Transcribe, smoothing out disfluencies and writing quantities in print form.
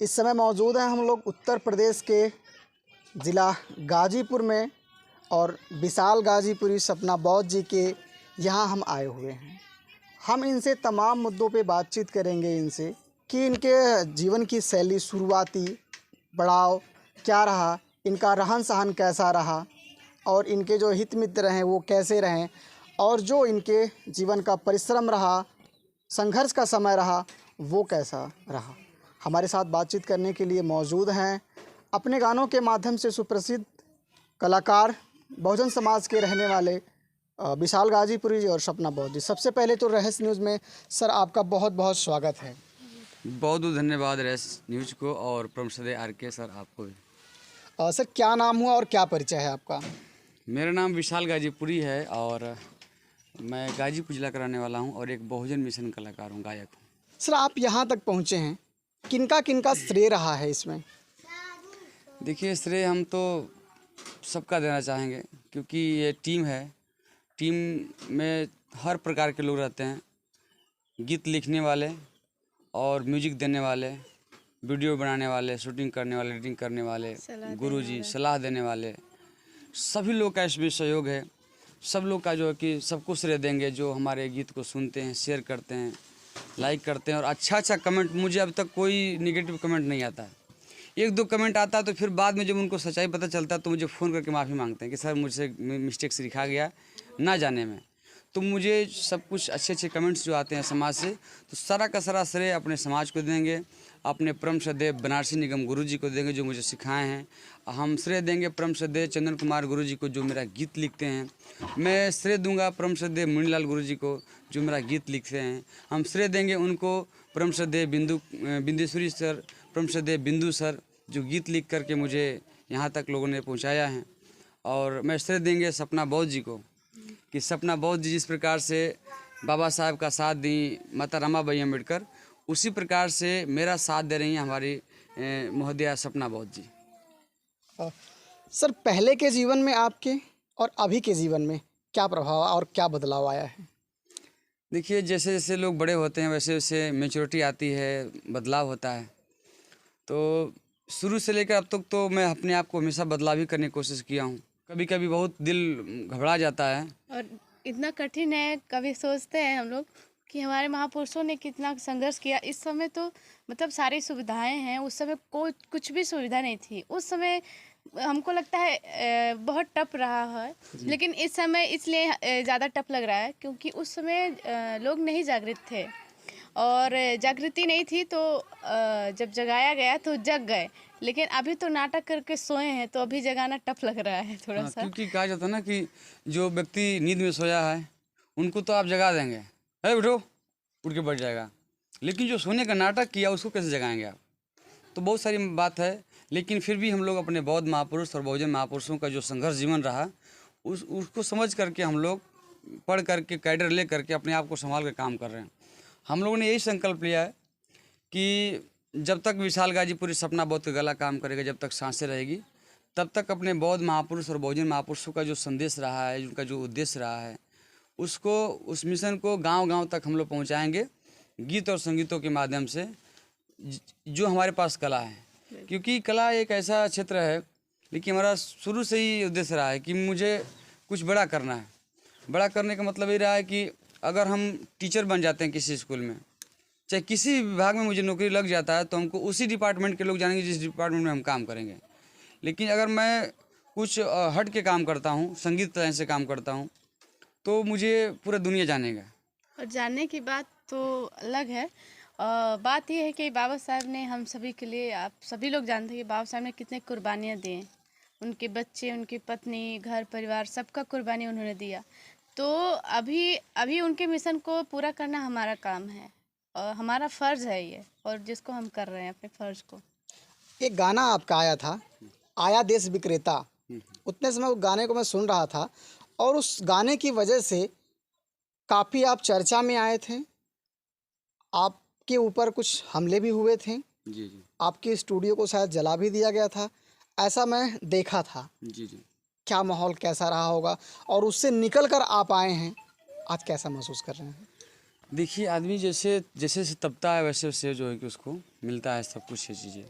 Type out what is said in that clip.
इस समय मौजूद हैं हम लोग उत्तर प्रदेश के ज़िला गाजीपुर में और विशाल गाजीपुरी सपना बौद्ध जी के यहाँ हम आए हुए हैं। हम इनसे तमाम मुद्दों पे बातचीत करेंगे इनसे कि इनके जीवन की शैली, शुरुआती पड़ाव क्या रहा, इनका रहन सहन कैसा रहा और इनके जो हित मित्र हैं वो कैसे रहें और जो इनके जीवन का परिश्रम रहा, संघर्ष का समय रहा, वो कैसा रहा। हमारे साथ बातचीत करने के लिए मौजूद हैं अपने गानों के माध्यम से सुप्रसिद्ध कलाकार, बहुजन समाज के रहने वाले विशाल गाजीपुरी जी और सपना बौद्ध जी। सबसे पहले तो रहस्य न्यूज़ में सर आपका बहुत बहुत स्वागत है। बहुत बहुत धन्यवाद रहस्य न्यूज़ को और प्रमसदे आर.के. सर आपको भी। सर क्या नाम हुआ और क्या परिचय है आपका? मेरा नाम विशाल गाजीपुरी है और मैं गाजीपुर जिला का रहने वाला हूं और एक बहुजन मिशन कलाकार हूं, गायक हूं। सर आप यहाँ तक पहुँचे हैं, किनका श्रेय रहा है इसमें? देखिए, श्रेय हम तो सबका देना चाहेंगे क्योंकि ये टीम है। टीम में हर प्रकार के लोग रहते हैं, गीत लिखने वाले और म्यूजिक देने वाले, वीडियो बनाने वाले, शूटिंग करने वाले, एडिटिंग करने वाले, गुरुजी सलाह देने वाले, सभी लोग का इसमें सहयोग है। सब लोग का जो है कि सबको श्रेय देंगे जो हमारे गीत को सुनते हैं, शेयर करते हैं, लाइक करते हैं और अच्छा कमेंट। मुझे अब तक कोई निगेटिव कमेंट नहीं आता है। एक दो कमेंट आता है तो फिर बाद में जब उनको सच्चाई पता चलता है तो मुझे फ़ोन करके माफ़ी मांगते हैं कि सर मुझसे मिस्टेक से लिखा गया ना जाने में। तो मुझे सब कुछ अच्छे कमेंट्स जो आते हैं समाज से, तो सारा का सारा श्रेय अपने समाज को देंगे, अपने परम श्रद्धेय बनारसी निगम गुरुजी को देंगे जो मुझे सिखाए हैं। हम श्रेय देंगे परम श्रद्धेय चंदन कुमार गुरुजी को जो मेरा गीत लिखते हैं। मैं श्रेय दूंगा परम श्रद्धेय मुनीलाल गुरुजी को जो मेरा गीत लिखते हैं। हम श्रेय देंगे उनको परम श्रद्धेय बिंदेश्वरी सर, परम श्रद्धेय बिंदु सर जो गीत लिख करके मुझे यहाँ तक लोगों ने पहुँचाया है। और मैं श्रेय देंगे सपना बौद्ध जी को कि सपना बौद्ध जी जिस प्रकार से बाबा साहब का साथ दी माता रमाबाई अम्बेडकर, उसी प्रकार से मेरा साथ दे रही हैं हमारी महोदया सपना बौद्ध जी। सर पहले के जीवन में आपके और अभी के जीवन में क्या प्रभाव और क्या बदलाव आया है? देखिए, जैसे जैसे लोग बड़े होते हैं वैसे वैसे मैच्योरिटी आती है, बदलाव होता है। तो शुरू से लेकर अब तक तो मैं अपने आप को हमेशा बदलाव ही करने की कोशिश किया हूँ। कभी कभी बहुत दिल घबरा जाता है और इतना कठिन है, कभी सोचते हैं हम लोग कि हमारे महापुरुषों ने कितना संघर्ष किया। इस समय तो मतलब सारी सुविधाएं हैं, उस समय कोई कुछ भी सुविधा नहीं थी। उस समय हमको लगता है बहुत टफ रहा है, लेकिन इस समय इसलिए ज़्यादा टफ लग रहा है क्योंकि उस समय लोग नहीं जागृत थे और जागृति नहीं थी तो जब जगाया गया तो जग गए। लेकिन अभी तो नाटक करके सोए हैं तो अभी जगाना टफ लग रहा है थोड़ा सा। क्योंकि कहा जाता है ना कि जो व्यक्ति नींद में सोया है उनको तो आप जगा देंगे, अरे उठो, उठ के बैठ जाएगा, लेकिन जो सोने का नाटक किया उसको कैसे जगाएंगे आप? तो बहुत सारी बात है, लेकिन फिर भी हम लोग अपने बौद्ध महापुरुष और बहुजन महापुरुषों का जो संघर्ष जीवन रहा उसको समझ करके हम लोग पढ़ करके कैडर ले करके अपने आप को संभाल कर काम कर रहे हैं। हम लोगों ने यही संकल्प लिया है कि जब तक विशाल गाजीपुरी सपना बौद्ध का गला काम करेगा, जब तक सांसें रहेगी, तब तक अपने बौद्ध महापुरुष और बहुजन महापुरुषों का जो संदेश रहा है, उनका जो उद्देश्य रहा है, उसको, उस मिशन को गांव-गांव तक हम लोग पहुंचाएंगे गीत और संगीतों के माध्यम से, जो हमारे पास कला है। क्योंकि कला एक ऐसा क्षेत्र है, लेकिन हमारा शुरू से ही उद्देश्य रहा है कि मुझे कुछ बड़ा करना है। बड़ा करने का मतलब ये रहा है कि अगर हम टीचर बन जाते हैं किसी स्कूल में, चाहे किसी विभाग में मुझे नौकरी लग जाता है, तो हमको उसी डिपार्टमेंट के लोग जानेंगे जिस डिपार्टमेंट में हम काम करेंगे। लेकिन अगर मैं कुछ हट के काम करता हूँ, संगीत लाइन से काम करता हूँ, तो मुझे पूरा दुनिया जानेगा। और जानने की बात तो अलग है। बात यह है कि बाबा साहब ने हम सभी के लिए, आप सभी लोग जानते हैं कि बाबा साहब ने कितने कुर्बानियाँ दी हैं। उनके बच्चे, उनकी पत्नी, घर परिवार, सबका कुर्बानी उन्होंने दिया। तो अभी उनके मिशन को पूरा करना हमारा काम है और हमारा फ़र्ज़ है ये, और जिसको हम कर रहे हैं अपने फ़र्ज़ को। एक गाना आपका आया था, आया देश विक्रेता। उतने समय उस गाने को मैं सुन रहा था और उस गाने की वजह से काफ़ी आप चर्चा में आए थे। आपके ऊपर कुछ हमले भी हुए थे। जी। आपके स्टूडियो को शायद जला भी दिया गया था, ऐसा मैं देखा था। जी। क्या माहौल कैसा रहा होगा और उससे निकल कर आप आए हैं, आज कैसा महसूस कर रहे हैं? देखिए आदमी जैसे जैसे से तपता है वैसे वैसे जो है कि उसको मिलता है सब कुछ ये चीज़ें।